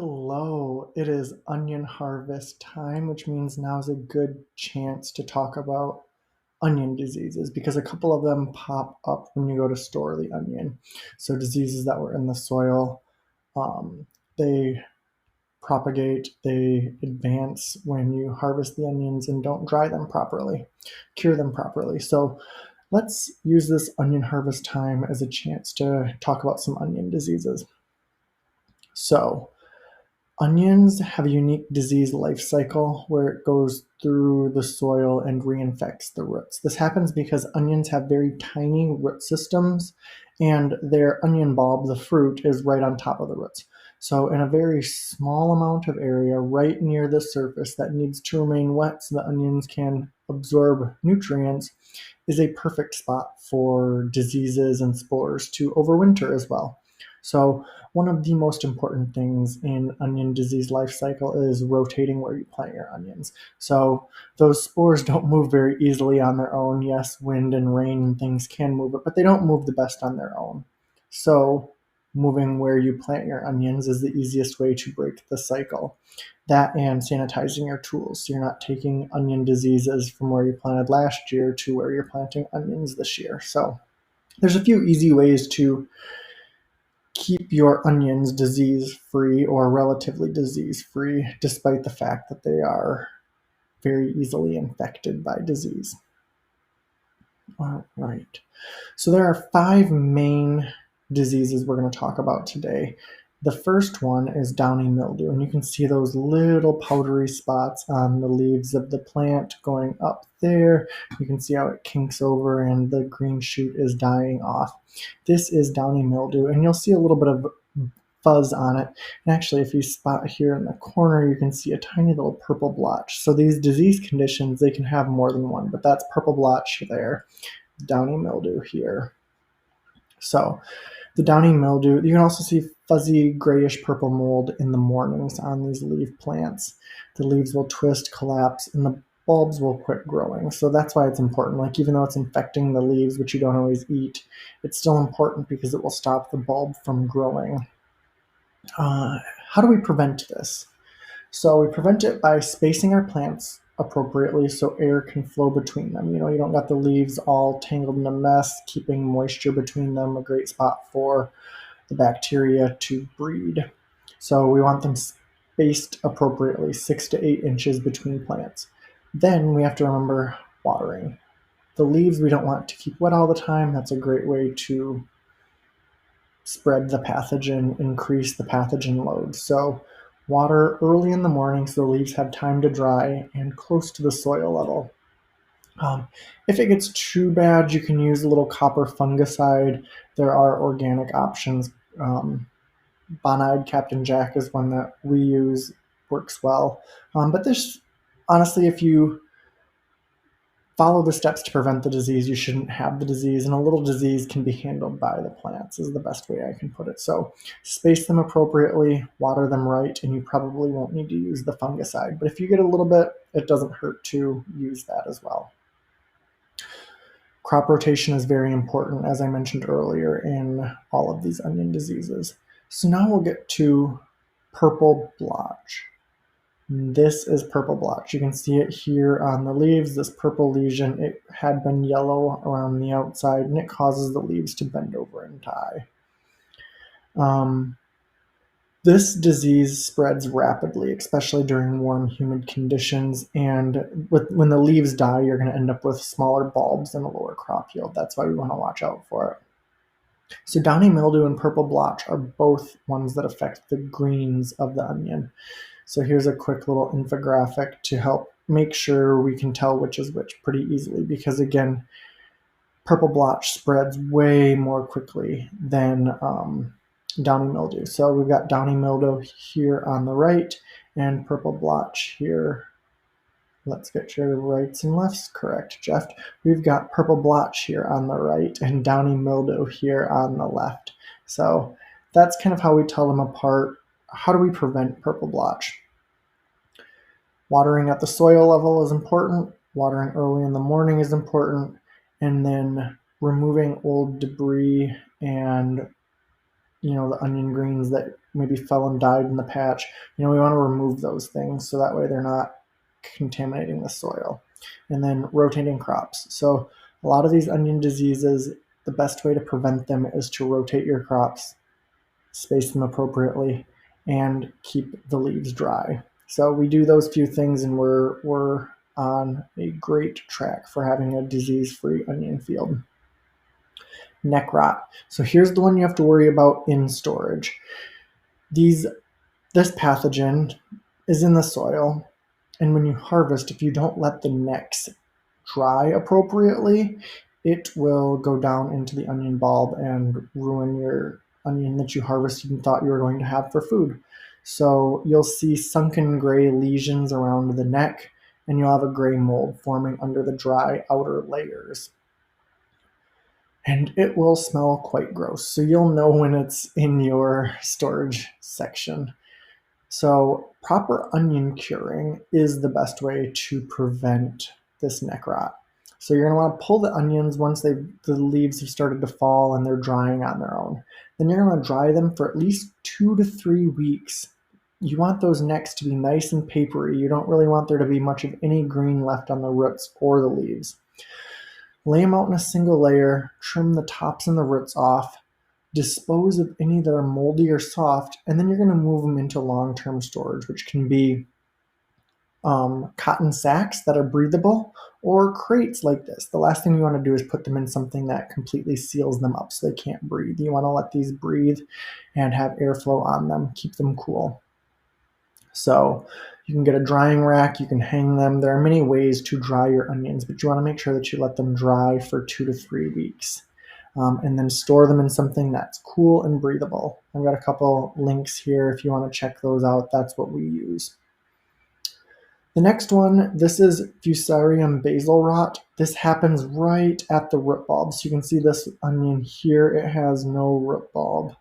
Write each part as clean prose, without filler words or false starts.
Hello, it is onion harvest time, which means now is a good chance to talk about onion diseases because a couple of them pop up when you go to store the onion. So, diseases that were in the soil, they propagate, they advance when you harvest the onions and don't dry them properly, cure them properly. So, let's use this onion harvest time as a chance to talk about some onion diseases. So, onions have a unique disease life cycle where it goes through the soil and reinfects the roots. This happens because onions have very tiny root systems and their onion bulb, the fruit, is right on top of the roots. So, in a very small amount of area right near the surface that needs to remain wet so the onions can absorb nutrients, is a perfect spot for diseases and spores to overwinter as well. So, one of the most important things in onion disease life cycle is rotating where you plant your onions. So those spores don't move very easily on their own. Yes, wind and rain and things can move it, but they don't move the best on their own. So moving where you plant your onions is the easiest way to break the cycle. That and sanitizing your tools. So you're not taking onion diseases from where you planted last year to where you're planting onions this year. So there's a few easy ways to keep your onions disease-free or relatively disease-free, despite the fact that they are very easily infected by disease. All right. So there are 5 main diseases we're going to talk about today. The first one is downy mildew, and you can see those little powdery spots on the leaves of the plant going up there. You can see how it kinks over and the green shoot is dying off. This is downy mildew, and you'll see a little bit of fuzz on it. And actually, if you spot here in the corner, you can see a tiny little purple blotch. So these disease conditions, they can have more than one, but that's purple blotch there, downy mildew here. So the downy mildew, you can also see fuzzy grayish purple mold in the mornings on these leaf plants. The leaves will twist, collapse, and the bulbs will quit growing. So that's why it's important. Like, even though it's infecting the leaves, which you don't always eat, it's still important because it will stop the bulb from growing. How do we prevent this? So we prevent it by spacing our plants appropriately so air can flow between them. You don't got the leaves all tangled in a mess, keeping moisture between them, a great spot for the bacteria to breed. So we want them spaced appropriately, 6 to 8 inches between plants. Then we have to remember watering. The leaves we don't want to keep wet all the time. That's a great way to spread the pathogen, increase the pathogen load. So water early in the morning so the leaves have time to dry and close to the soil level. If it gets too bad, you can use a little copper fungicide. There are organic options. Bonide Captain Jack is one that we use, works well. But this, honestly, if you follow the steps to prevent the disease, you shouldn't have the disease, and a little disease can be handled by the plants is the best way I can put it. So space them appropriately, water them right, and you probably won't need to use the fungicide. But if you get a little bit, it doesn't hurt to use that as well. Crop rotation is very important, as I mentioned earlier, in all of these onion diseases. So now we'll get to purple blotch. This is purple blotch. You can see it here on the leaves, this purple lesion. It had been yellow around the outside, and it causes the leaves to bend over and die. This disease spreads rapidly, especially during warm, humid conditions, and when the leaves die, you're going to end up with smaller bulbs and a lower crop yield. That's why we want to watch out for it. So downy mildew and purple blotch are both ones that affect the greens of the onion. So here's a quick little infographic to help make sure we can tell which is which pretty easily, because again, purple blotch spreads way more quickly than downy mildew. So we've got downy mildew here on the right and purple blotch here. Let's get your rights and lefts correct, Jeff. We've got purple blotch here on the right and downy mildew here on the left. So that's kind of how we tell them apart. How do we prevent purple blotch? Watering at the soil level is important. Watering early in the morning is important. And then removing old debris and the onion greens that maybe fell and died in the patch. We want to remove those things so that way they're not contaminating the soil. And then rotating crops. So a lot of these onion diseases, the best way to prevent them is to rotate your crops, space them appropriately, and keep the leaves dry. So we do those few things and we're on a great track for having a disease-free onion field. Neck rot. So here's the one you have to worry about in storage. This pathogen is in the soil, and when you harvest, if you don't let the necks dry appropriately, it will go down into the onion bulb and ruin your onion that you harvested and thought you were going to have for food. So you'll see sunken gray lesions around the neck, and you'll have a gray mold forming under the dry outer layers. And it will smell quite gross. So you'll know when it's in your storage section. So proper onion curing is the best way to prevent this neck rot. So you're going to want to pull the onions once the leaves have started to fall and they're drying on their own. Then you're going to dry them for at least 2 to 3 weeks. You want those necks to be nice and papery. You don't really want there to be much of any green left on the roots or the leaves. Lay them out in a single layer, trim the tops and the roots off, dispose of any that are moldy or soft, and then you're going to move them into long-term storage, which can be cotton sacks that are breathable or crates like this. The last thing you want to do is put them in something that completely seals them up so they can't breathe. You want to let these breathe and have airflow on them, keep them cool. So you can get a drying rack, you can hang them. There are many ways to dry your onions, but you want to make sure that you let them dry for 2 to 3 weeks. And then store them in something that's cool and breathable. I've got a couple links here if you want to check those out. That's what we use. The next one, this is Fusarium Basal Rot. This happens right at the root bulb. So you can see this onion here, it has no root bulb.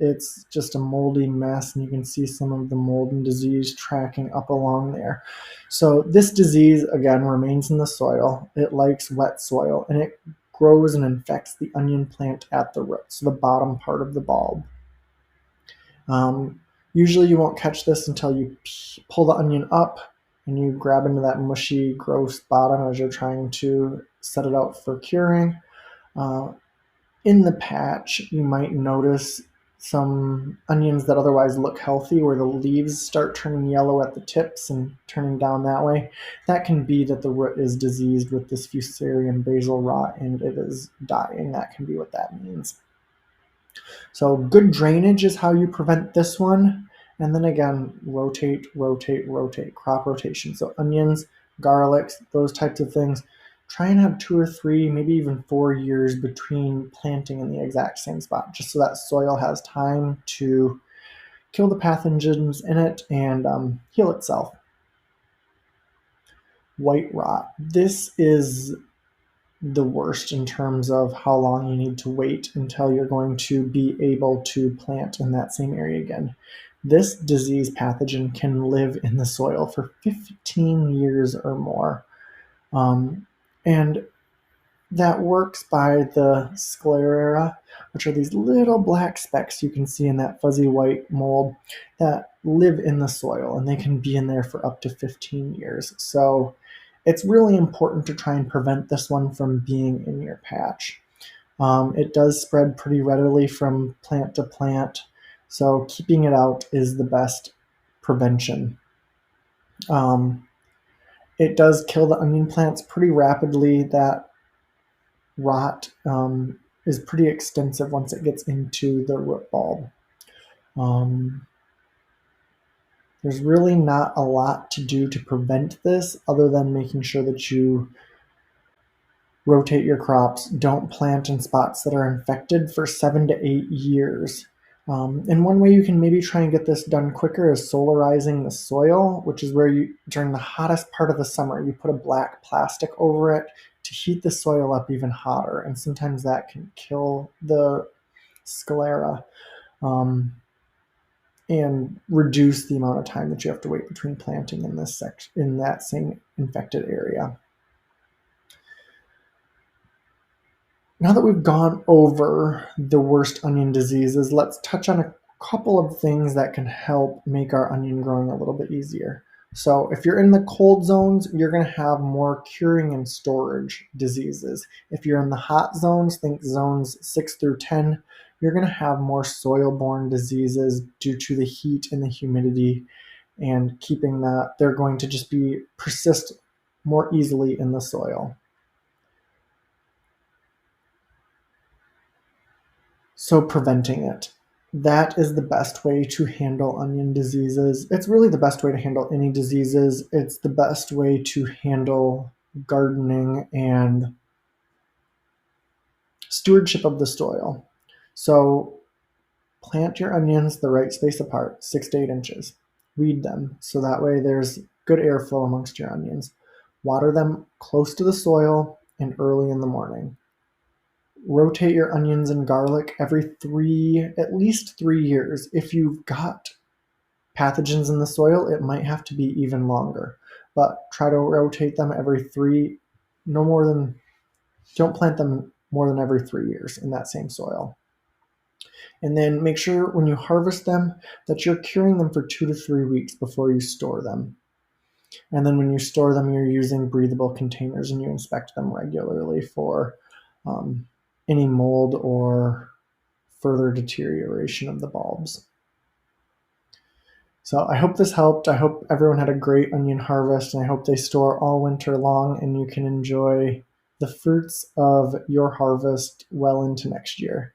It's just a moldy mess, and you can see some of the mold and disease tracking up along there. So this disease, again, remains in the soil. It likes wet soil, and it grows and infects the onion plant at the root, so the bottom part of the bulb. Usually you won't catch this until you pull the onion up and you grab into that mushy, gross bottom as you're trying to set it out for curing. In the patch, you might notice some onions that otherwise look healthy where the leaves start turning yellow at the tips and turning down that way. That can be that the root is diseased with this Fusarium Basal Rot and it is dying. That can be what that means. So good drainage is how you prevent this one. And then again, rotate, crop rotation. So onions, garlics, those types of things. Try and have 2 or 3, maybe even 4 years between planting in the exact same spot, just so that soil has time to kill the pathogens in it and heal itself. White rot. This is the worst in terms of how long you need to wait until you're going to be able to plant in that same area again. This disease pathogen can live in the soil for 15 years or more. And that works by the sclera, which are these little black specks you can see in that fuzzy white mold that live in the soil, and they can be in there for up to 15 years. So it's really important to try and prevent this one from being in your patch. It does spread pretty readily from plant to plant, so keeping it out is the best prevention. It does kill the onion plants pretty rapidly. That rot is pretty extensive once it gets into the root bulb. There's really not a lot to do to prevent this other than making sure that you rotate your crops. Don't plant in spots that are infected for 7 to 8 years. And one way you can maybe try and get this done quicker is solarizing the soil, which is where you, during the hottest part of the summer, you put a black plastic over it to heat the soil up even hotter. And sometimes that can kill the sclera and reduce the amount of time that you have to wait between planting in this section, in that same infected area. Now that we've gone over the worst onion diseases, let's touch on a couple of things that can help make our onion growing a little bit easier. So if you're in the cold zones, you're going to have more curing and storage diseases. If you're in the hot zones, think zones 6 through 10, you're going to have more soil-borne diseases due to the heat and the humidity, and keeping that, they're going to just be persist more easily in the soil. So preventing it. That is the best way to handle onion diseases. It's really the best way to handle any diseases. It's the best way to handle gardening and stewardship of the soil. So plant your onions the right space apart, 6 to 8 inches. Weed them so that way there's good airflow amongst your onions. Water them close to the soil and early in the morning. Rotate your onions and garlic every at least 3 years. If you've got pathogens in the soil, it might have to be even longer, but try to rotate them every don't plant them more than every 3 years in that same soil. And then make sure when you harvest them that you're curing them for 2 to 3 weeks before you store them. And then when you store them, you're using breathable containers and you inspect them regularly for any mold or further deterioration of the bulbs. So I hope this helped. I hope everyone had a great onion harvest, and I hope they store all winter long and you can enjoy the fruits of your harvest well into next year.